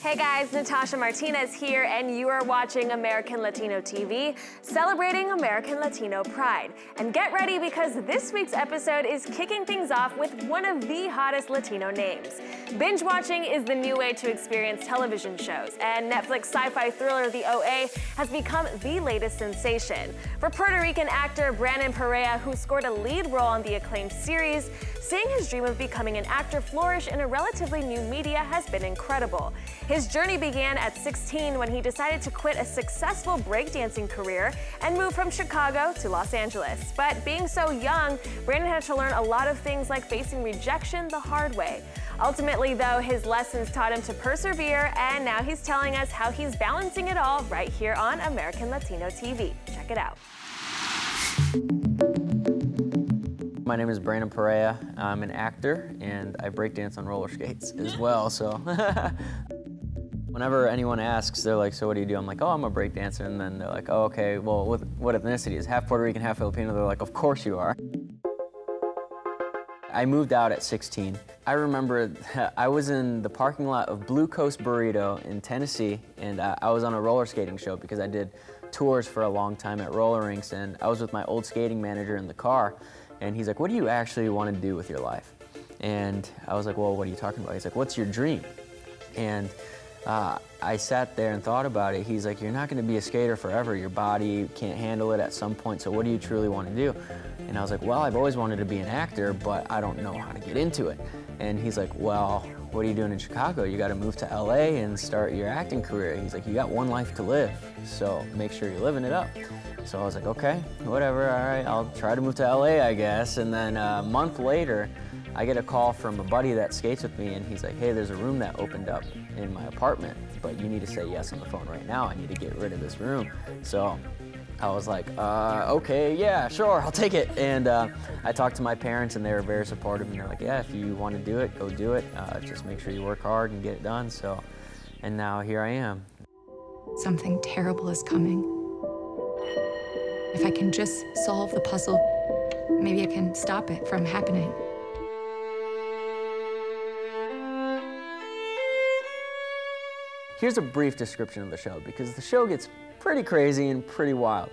Hey guys, Natasha Martinez here, and you are watching American Latino TV, celebrating American Latino pride. And get ready because this week's episode is kicking things off with one of the hottest Latino names. Binge watching is the new way to experience television shows, and Netflix sci-fi thriller The OA has become the latest sensation. For Puerto Rican actor Brandon Perea, who scored a lead role on the acclaimed series, seeing his dream of becoming an actor flourish in a relatively new media has been incredible. His journey began at 16 when he decided to quit a successful breakdancing career and move from Chicago to Los Angeles. But being so young, Brandon had to learn a lot of things like facing rejection the hard way. Ultimately, though, his lessons taught him to persevere, and now he's telling us how he's balancing it all right here on American Latino TV. Check it out. My name is Brandon Perea. I'm an actor, and I breakdance on roller skates as well, so. Whenever anyone asks, they're like, so what do you do? I'm like, oh, I'm a breakdancer, and then they're like, oh, okay, well, what ethnicity is? Half Puerto Rican, half Filipino. They're like, of course you are. I moved out at 16. I remember I was in the parking lot of Blue Coast Burrito in Tennessee, and I was on a roller skating show because I did tours for a long time at roller rinks, and I was with my old skating manager in the car, and he's like, what do you actually want to do with your life? And I was like, well, what are you talking about? He's like, what's your dream? And I sat there and thought about it. He's like, you're not going to be a skater forever. Your body can't handle it at some point, so what do you truly want to do? And I was like, well, I've always wanted to be an actor, but I don't know how to get into it. And he's like, well, what are you doing in Chicago? You got to move to LA and start your acting career. He's like, you got one life to live, so make sure you're living it up. So I was like, okay, whatever, all right, I'll try to move to LA, I guess. And then a month later, I get a call from a buddy that skates with me, and he's like, hey, there's a room that opened up in my apartment, but you need to say yes on the phone right now. I need to get rid of this room. So I was like, okay, yeah, sure, I'll take it. And I talked to my parents, and they were very supportive, and they're like, yeah, if you want to do it, go do it. Just make sure you work hard and get it done. So, and now here I am. Something terrible is coming. If I can just solve the puzzle, maybe I can stop it from happening. Here's a brief description of the show, because the show gets pretty crazy and pretty wild.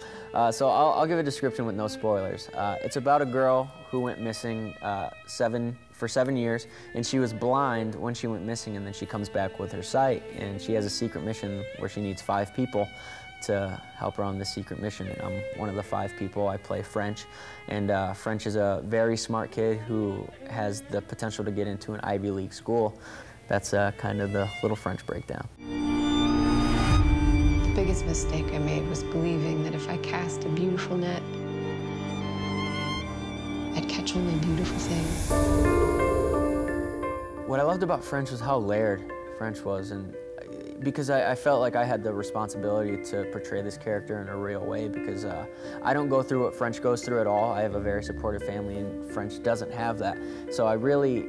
So I'll give a description with no spoilers. It's about a girl who went missing for 7 years, and she was blind when she went missing, and then she comes back with her sight, and she has a secret mission where she needs 5 people to help her on this secret mission, and I'm one of the 5 people. I play French, and French is a very smart kid who has the potential to get into an Ivy League school. That's kind of the little French breakdown. The biggest mistake I made was believing that if I cast a beautiful net, I'd catch only beautiful things. What I loved about French was how layered French was, and because I felt like I had the responsibility to portray this character in a real way, because I don't go through what French goes through at all. I have a very supportive family, and French doesn't have that. So I really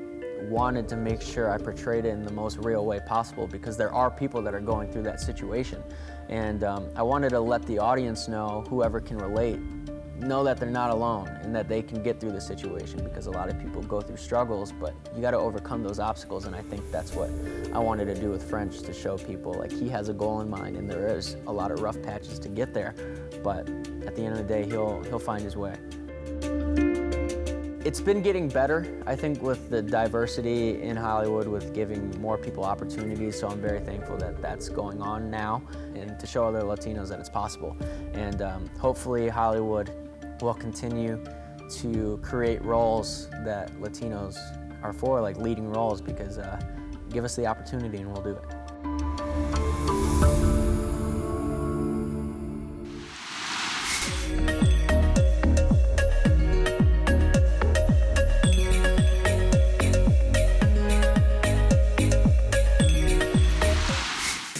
wanted to make sure I portrayed it in the most real way possible, because there are people that are going through that situation. And I wanted to let the audience know, whoever can relate, know that they're not alone and that they can get through the situation, because a lot of people go through struggles, but you got to overcome those obstacles. And I think that's what I wanted to do with French, to show people like he has a goal in mind, and there is a lot of rough patches to get there, but at the end of the day, he'll find his way. It's been getting better, I think, with the diversity in Hollywood, with giving more people opportunities, so I'm very thankful that that's going on now, and to show other Latinos that it's possible. And hopefully Hollywood will continue to create roles that Latinos are for, like leading roles, because give us the opportunity and we'll do it.